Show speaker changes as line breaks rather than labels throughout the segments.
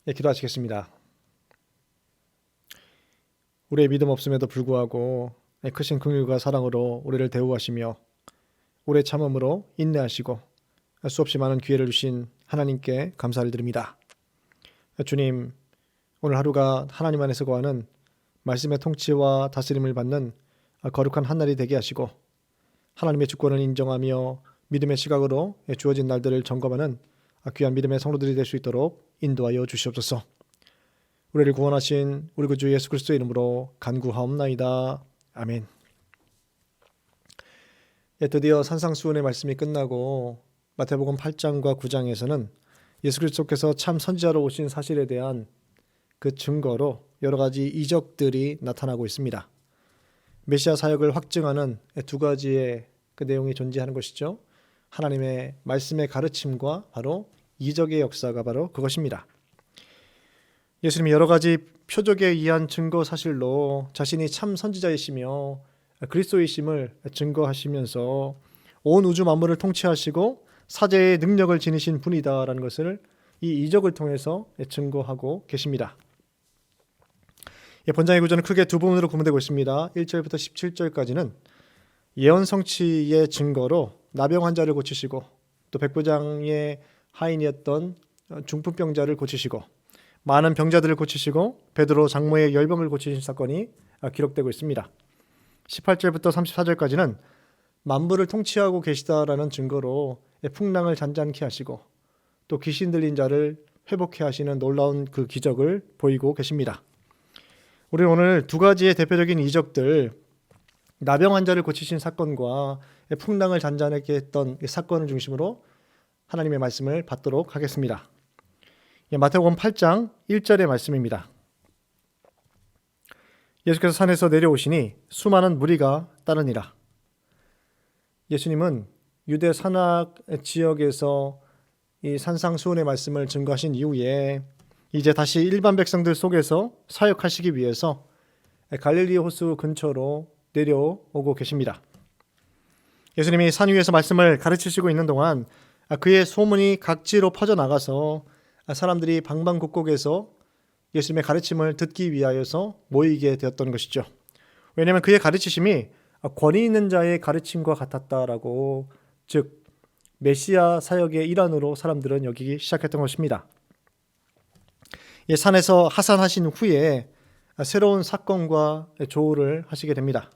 기도하시겠습니다. 우리의 믿음 없음에도 불구하고 크신 긍휼과 사랑으로 우리를 대우하시며 오래 참음으로 인내하시고 수없이 많은 기회를 주신 하나님께 감사를 드립니다. 주님, 오늘 하루가 하나님 안에서 거하는 말씀의 통치와 다스림을 받는 거룩한 한 날이 되게 하시고 하나님의 주권을 인정하며 믿음의 시각으로 주어진 날들을 점검하는 귀한 믿음의 성도들이 될 수 있도록 인도하여 주시옵소서. 우리를 구원하신 우리 구주 예수 그리스도의 이름으로 간구하옵나이다. 아멘. 드디어 산상수훈의 말씀이 끝나고 마태복음 8장과 9장에서는 예수 그리스도께서 참 선지자로 오신 사실에 대한 그 증거로 여러 가지 이적들이 나타나고 있습니다. 메시아 사역을 확증하는 두 가지의 그 내용이 존재하는 것이죠. 하나님의 말씀의 가르침과 바로 이적의 역사가 바로 그것입니다. 예수님이 여러 가지 표적에 의한 증거 사실로 자신이 참 선지자이시며 그리스도이심을 증거하시면서 온 우주 만물을 통치하시고 사제의 능력을 지니신 분이다라는 것을 이 이적을 통해서 증거하고 계십니다. 본장의 구조는 크게 두 부분으로 구분되고 있습니다. 1절부터 17절까지는 예언 성취의 증거로 나병 환자를 고치시고 또 백부장의 하인이었던 중풍병자를 고치시고 많은 병자들을 고치시고 베드로 장모의 열병을 고치신 사건이 기록되고 있습니다. 18절부터 34절까지는 만물을 통치하고 계시다라는 증거로 풍랑을 잔잔케 하시고 또 귀신 들린 자를 회복케 하시는 놀라운 그 기적을 보이고 계십니다. 우리는 오늘 두 가지의 대표적인 이적들, 나병 환자를 고치신 사건과 풍랑을 잔잔하게 했던 사건을 중심으로 하나님의 말씀을 받도록 하겠습니다. 마태복음 8장 1절의 말씀입니다. 예수께서 산에서 내려오시니 수많은 무리가 따르니라. 예수님은 유대 산악 지역에서 이 산상수훈의 말씀을 증거하신 이후에 이제 다시 일반 백성들 속에서 사역하시기 위해서 갈릴리 호수 근처로 내려오고 계십니다. 예수님이 산 위에서 말씀을 가르치시고 있는 동안 그의 소문이 각지로 퍼져나가서 사람들이 방방곡곡에서 예수님의 가르침을 듣기 위하여서 모이게 되었던 것이죠. 왜냐하면 그의 가르치심이 권위 있는 자의 가르침과 같았다라고, 즉 메시아 사역의 일환으로 사람들은 여기기 시작했던 것입니다. 산에서 하산하신 후에 새로운 사건과 조우를 하시게 됩니다.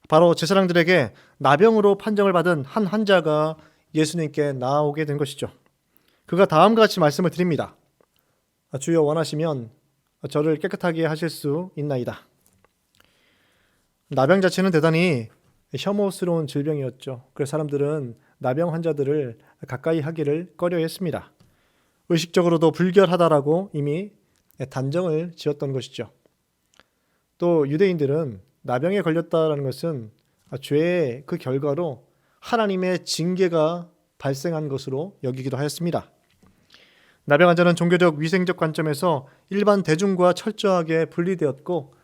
바로 제사장들에게 나병으로 판정을 받은 한 환자가 예수님께 나오게 된 것이죠. 그가 다음과 같이 말씀을 드립니다. 주여 원하시면 저를 깨끗하게 하실 수 있나이다. 나병 자체는 대단히 혐오스러운 질병이었죠. 그래서 사람들은 나병 환자들을 가까이 하기를 꺼려했습니다. 의식적으로도 불결하다라고 이미 단정을 지었던 것이죠. 또 유대인들은 나병에 걸렸다라는 것은 죄의 그 결과로 하나님의 징계가 발생한 것으로 여기기도 하였습니다. 나병 환자는 종교적 위생적 관점에서 일반 대중과 철저하게 분리되었고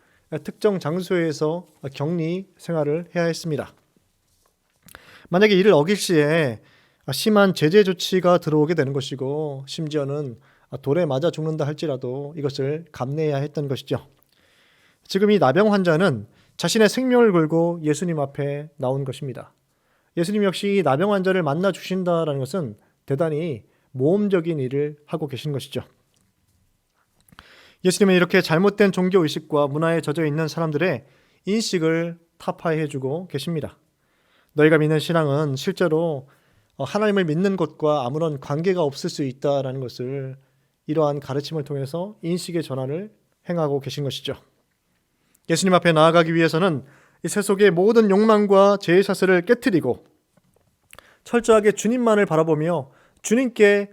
특정 장소에서 격리 생활을 해야 했습니다. 만약에 이를 어길 시에 심한 제재 조치가 들어오게 되는 것이고 심지어는 돌에 맞아 죽는다 할지라도 이것을 감내해야 했던 것이죠. 지금 이 나병 환자는 자신의 생명을 걸고 예수님 앞에 나온 것입니다. 예수님 역시 이 나병 환자를 만나 주신다라는 것은 대단히 모험적인 일을 하고 계신 것이죠. 예수님은 이렇게 잘못된 종교의식과 문화에 젖어 있는 사람들의 인식을 타파해주고 계십니다. 너희가 믿는 신앙은 실제로 하나님을 믿는 것과 아무런 관계가 없을 수 있다라는 것을 이러한 가르침을 통해서 인식의 전환을 행하고 계신 것이죠. 예수님 앞에 나아가기 위해서는 이 세속의 모든 욕망과 죄의사슬을 깨트리고 철저하게 주님만을 바라보며 주님께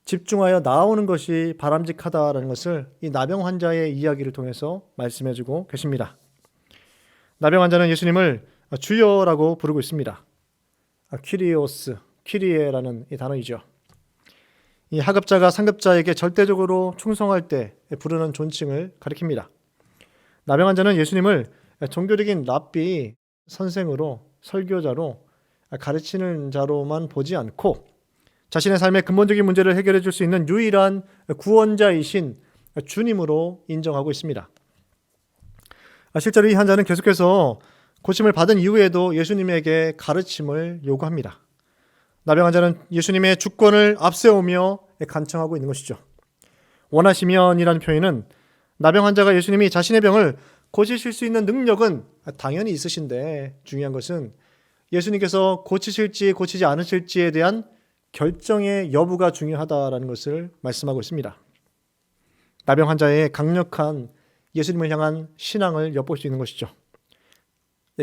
집중하여 나아오는 것이 바람직하다라는 것을 이 나병 환자의 이야기를 통해서 말씀해주고 계십니다. 나병 환자는 예수님을 주여라고 부르고 있습니다. 퀴리오스, 퀴리에라는 이 단어이죠. 이 하급자가 상급자에게 절대적으로 충성할 때 부르는 존칭을 가리킵니다. 나병 환자는 예수님을 종교적인 랍비, 선생으로, 설교자로, 가르치는 자로만 보지 않고 자신의 삶의 근본적인 문제를 해결해 줄 수 있는 유일한 구원자이신 주님으로 인정하고 있습니다. 실제로 이 환자는 계속해서 고침을 받은 이후에도 예수님에게 가르침을 요구합니다. 나병 환자는 예수님의 주권을 앞세우며 간청하고 있는 것이죠. 원하시면이라는 표현은 나병 환자가 예수님이 자신의 병을 고치실 수 있는 능력은 당연히 있으신데, 중요한 것은 예수님께서 고치실지 고치지 않으실지에 대한 결정의 여부가 중요하다라는 것을 말씀하고 있습니다. 나병 환자의 강력한 예수님을 향한 신앙을 엿볼 수 있는 것이죠.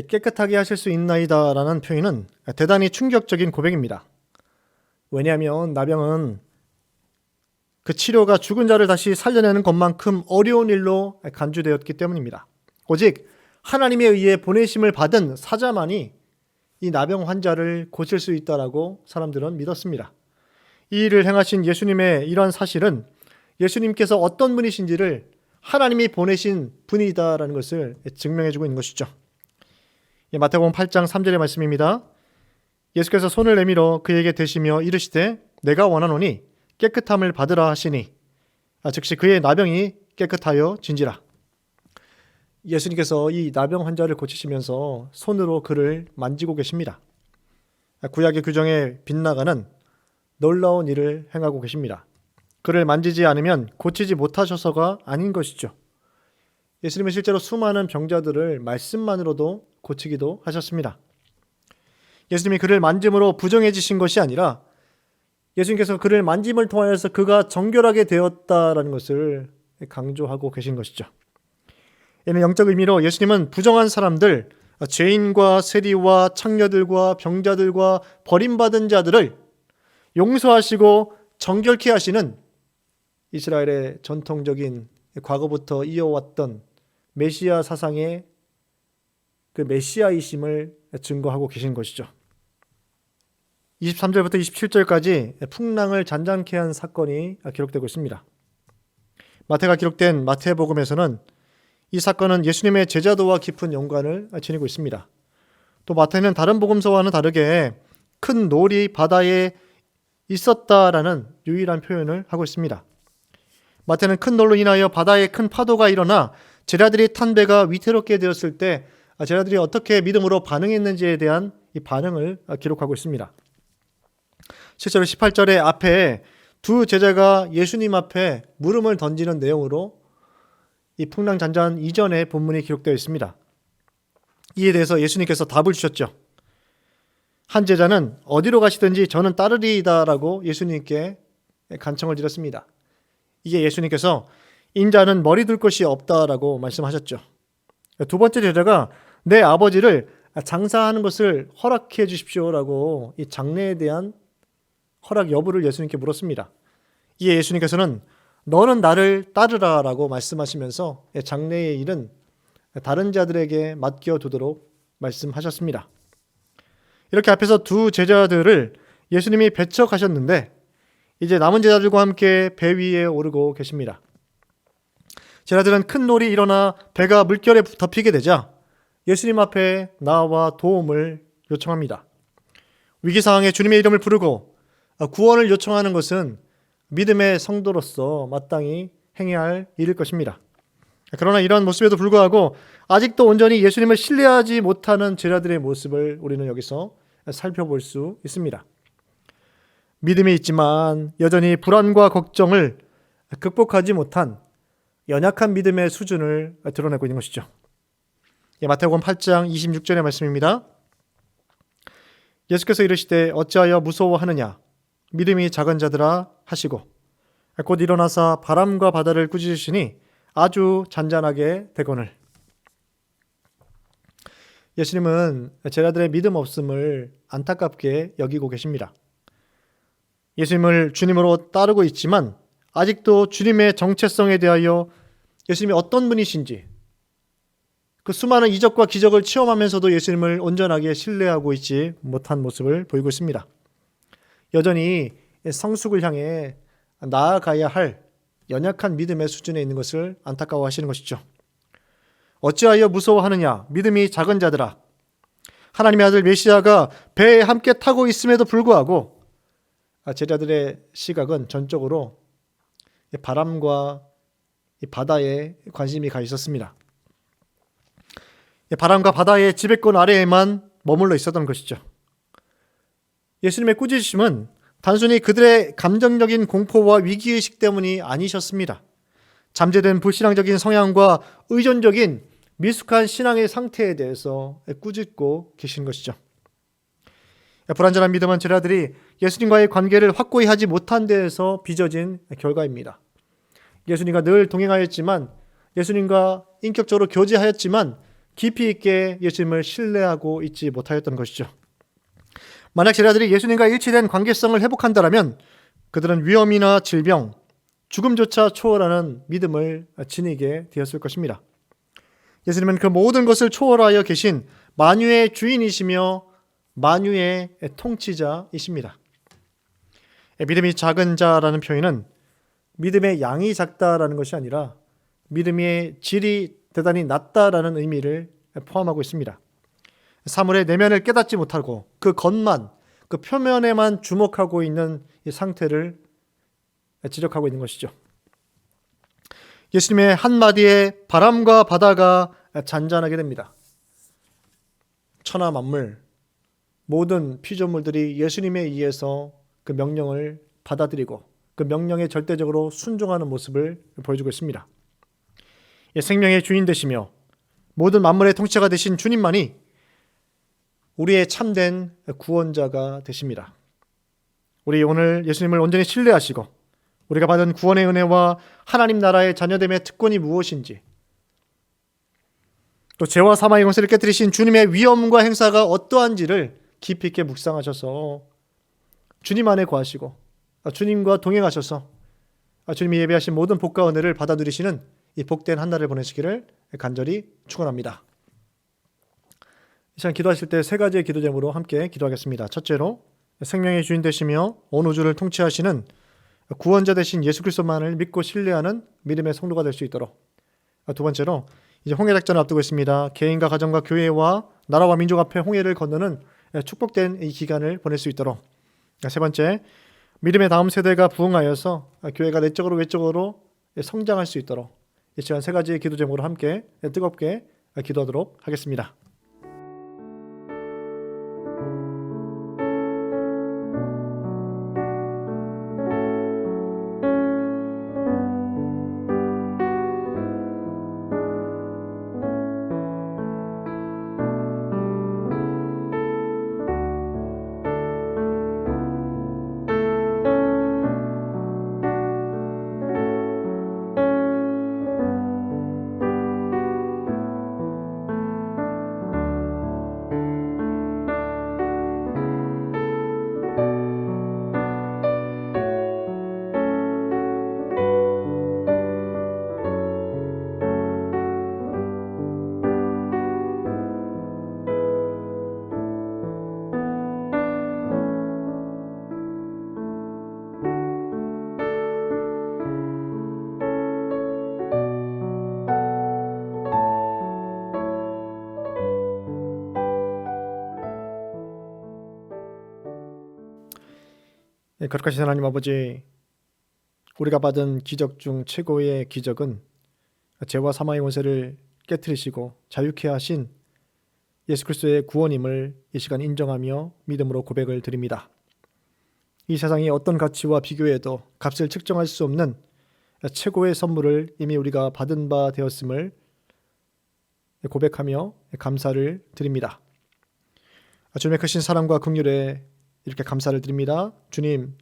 깨끗하게 하실 수 있나이다라는 표현은 대단히 충격적인 고백입니다. 왜냐하면 나병은 그 치료가 죽은 자를 다시 살려내는 것만큼 어려운 일로 간주되었기 때문입니다. 오직 하나님에 의해 보내심을 받은 사자만이 이 나병 환자를 고칠 수 있다라고 사람들은 믿었습니다. 이 일을 행하신 예수님의 이런 사실은 예수님께서 어떤 분이신지를 하나님이 보내신 분이다라는 것을 증명해주고 있는 것이죠. 마태복음 8장 3절의 말씀입니다. 예수께서 손을 내밀어 그에게 대시며 이르시되 내가 원하노니 깨끗함을 받으라 하시니 즉시 그의 나병이 깨끗하여 진지라. 예수님께서 이 나병 환자를 고치시면서 손으로 그를 만지고 계십니다. 구약의 규정에 빗나가는 놀라운 일을 행하고 계십니다. 그를 만지지 않으면 고치지 못하셔서가 아닌 것이죠. 예수님은 실제로 수많은 병자들을 말씀만으로도 고치기도 하셨습니다. 예수님이 그를 만짐으로 부정해지신 것이 아니라 예수님께서 그를 만짐을 통하여서 그가 정결하게 되었다라는 것을 강조하고 계신 것이죠. 이는 영적 의미로 예수님은 부정한 사람들, 죄인과 세리와 창녀들과 병자들과 버림받은 자들을 용서하시고 정결케 하시는 이스라엘의 전통적인 과거부터 이어왔던 메시아 사상의 그 메시아이심을 증거하고 계신 것이죠. 23절부터 27절까지 풍랑을 잔잔케 한 사건이 기록되고 있습니다. 마태가 기록된 마태복음에서는 이 사건은 예수님의 제자도와 깊은 연관을 지니고 있습니다. 또 마태는 다른 복음서와는 다르게 큰 놀이 바다에 있었다라는 유일한 표현을 하고 있습니다. 마태는 큰 놀로 인하여 바다에 큰 파도가 일어나 제자들이 탄 배가 위태롭게 되었을 때 제자들이 어떻게 믿음으로 반응했는지에 대한 이 반응을 기록하고 있습니다. 실제로 18절의 앞에 두 제자가 예수님 앞에 물음을 던지는 내용으로 이 풍랑잔잔 이전의 본문이 기록되어 있습니다. 이에 대해서 예수님께서 답을 주셨죠. 한 제자는 어디로 가시든지 저는 따르리이다라고 예수님께 간청을 드렸습니다. 이게 예수님께서 인자는 머리 둘 것이 없다라고 말씀하셨죠. 두 번째 제자가 내 아버지를 장사하는 것을 허락해 주십시오라고 이 장례에 대한 허락 여부를 예수님께 물었습니다. 이에 예수님께서는 너는 나를 따르라라고 말씀하시면서 장례의 일은 다른 자들에게 맡겨두도록 말씀하셨습니다. 이렇게 앞에서 두 제자들을 예수님이 배척하셨는데 이제 남은 제자들과 함께 배 위에 오르고 계십니다. 제자들은 큰 놀이 일어나 배가 물결에 덮이게 되자 예수님 앞에 나와 도움을 요청합니다. 위기 상황에 주님의 이름을 부르고 구원을 요청하는 것은 믿음의 성도로서 마땅히 행해야 할 일일 것입니다. 그러나 이러한 모습에도 불구하고 아직도 온전히 예수님을 신뢰하지 못하는 제자들의 모습을 우리는 여기서 살펴볼 수 있습니다. 믿음이 있지만 여전히 불안과 걱정을 극복하지 못한 연약한 믿음의 수준을 드러내고 있는 것이죠. 마태복음 8장 26절의 말씀입니다. 예수께서 이르시되 어찌하여 무서워하느냐 믿음이 작은 자들아 하시고 곧 일어나사 바람과 바다를 꾸짖으시니 아주 잔잔하게 되거늘. 예수님은 제자들의 믿음 없음을 안타깝게 여기고 계십니다. 예수님을 주님으로 따르고 있지만 아직도 주님의 정체성에 대하여 예수님이 어떤 분이신지 그 수많은 이적과 기적을 체험하면서도 예수님을 온전하게 신뢰하고 있지 못한 모습을 보이고 있습니다. 여전히 성숙을 향해 나아가야 할 연약한 믿음의 수준에 있는 것을 안타까워하시는 것이죠. 어찌하여 무서워하느냐 믿음이 작은 자들아. 하나님의 아들 메시아가 배에 함께 타고 있음에도 불구하고 제자들의 시각은 전적으로 바람과 바다에 관심이 가 있었습니다. 바람과 바다의 지배권 아래에만 머물러 있었던 것이죠. 예수님의 꾸짖으심은 단순히 그들의 감정적인 공포와 위기의식 때문이 아니셨습니다. 잠재된 불신앙적인 성향과 의존적인 미숙한 신앙의 상태에 대해서 꾸짖고 계신 것이죠. 불완전한 믿음은 제자들이 예수님과의 관계를 확고히 하지 못한 데에서 빚어진 결과입니다. 예수님과 늘 동행하였지만, 예수님과 인격적으로 교제하였지만 깊이 있게 예수님을 신뢰하고 있지 못하였던 것이죠. 만약 제자들이 예수님과 일치된 관계성을 회복한다면 그들은 위험이나 질병, 죽음조차 초월하는 믿음을 지니게 되었을 것입니다. 예수님은 그 모든 것을 초월하여 계신 만유의 주인이시며 만유의 통치자이십니다. 믿음이 작은 자라는 표현은 믿음의 양이 작다라는 것이 아니라 믿음의 질이 대단히 낮다라는 의미를 포함하고 있습니다. 사물의 내면을 깨닫지 못하고 그 겉만, 그 표면에만 주목하고 있는 이 상태를 지적하고 있는 것이죠. 예수님의 한마디에 바람과 바다가 잔잔하게 됩니다. 천하 만물, 모든 피조물들이 예수님에 의해서 그 명령을 받아들이고 그 명령에 절대적으로 순종하는 모습을 보여주고 있습니다. 생명의 주인 되시며 모든 만물의 통치자가 되신 주님만이 우리의 참된 구원자가 되십니다. 우리 오늘 예수님을 온전히 신뢰하시고 우리가 받은 구원의 은혜와 하나님 나라의 자녀됨의 특권이 무엇인지, 또 죄와 사망의 권세를 깨뜨리신 주님의 위엄과 행사가 어떠한지를 깊이 있게 묵상하셔서 주님 안에 거하시고 주님과 동행하셔서 주님이 예배하신 모든 복과 은혜를 받아 누리시는 이 복된 한 날을 보내시기를 간절히 축원합니다. 이 시간 기도하실 때 세 가지의 기도 제목으로 함께 기도하겠습니다. 첫째로 생명의 주인 되시며 온 우주를 통치하시는 구원자 되신 예수 그리스도만을 믿고 신뢰하는 믿음의 성도가 될 수 있도록, 두 번째로 이제 홍해 작전을 앞두고 있습니다. 개인과 가정과 교회와 나라와 민족 앞에 홍해를 건너는 축복된 이 기간을 보낼 수 있도록, 세 번째 믿음의 다음 세대가 부흥하여서 교회가 내적으로 외적으로 성장할 수 있도록 이 시간 세 가지의 기도 제목으로 함께 뜨겁게 기도하도록 하겠습니다. 거룩하신 하나님 아버지, 우리가 받은 기적 중 최고의 기적은 죄와 사망의 권세를 깨뜨리시고 자유케 하신 예수 그리스도의 구원임을 이 시간 인정하며 믿음으로 고백을 드립니다. 이 세상의 어떤 가치와 비교해도 값을 측정할 수 없는 최고의 선물을 이미 우리가 받은 바 되었음을 고백하며 감사를 드립니다. 주님의 크신 사랑과 긍휼에 이렇게 감사를 드립니다. 주님,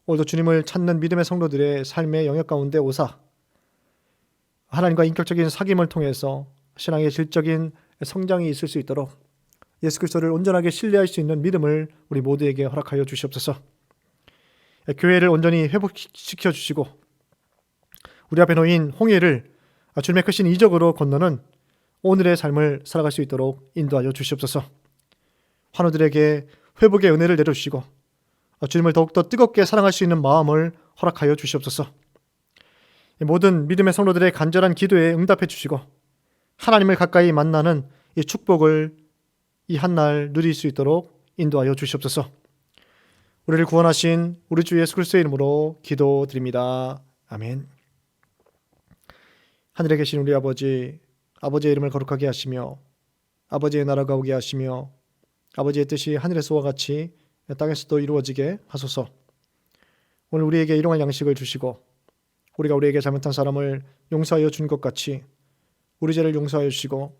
오늘도 주님을 찾는 믿음의 성도들의 삶의 영역 가운데 오사 하나님과 인격적인 사귐을 통해서 신앙의 질적인 성장이 있을 수 있도록 예수 그리스도를 온전하게 신뢰할 수 있는 믿음을 우리 모두에게 허락하여 주시옵소서. 교회를 온전히 회복시켜 주시고 우리 앞에 놓인 홍해를 주님의 크신 이적으로 건너는 오늘의 삶을 살아갈 수 있도록 인도하여 주시옵소서. 환우들에게 회복의 은혜를 내려주시고 주님을 더욱더 뜨겁게 사랑할 수 있는 마음을 허락하여 주시옵소서. 모든 믿음의 성도들의 간절한 기도에 응답해 주시고 하나님을 가까이 만나는 이 축복을 이 한날 누릴 수 있도록 인도하여 주시옵소서. 우리를 구원하신 우리 주 예수 그리스도의 이름으로 기도드립니다. 아멘. 하늘에 계신 우리 아버지, 아버지의 이름을 거룩하게 하시며 아버지의 나라가 오게 하시며 아버지의 뜻이 하늘에서와 같이 땅에서도 이루어지게 하소서. 오늘 우리에게 일용할 양식을 주시고 우리가 우리에게 잘못한 사람을 용서하여 준 것 같이 우리 죄를 용서하여 주시고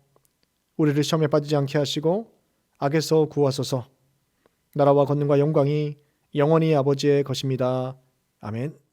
우리를 시험에 빠지지 않게 하시고 악에서 구하소서. 나라와 권능과 영광이 영원히 아버지의 것입니다. 아멘.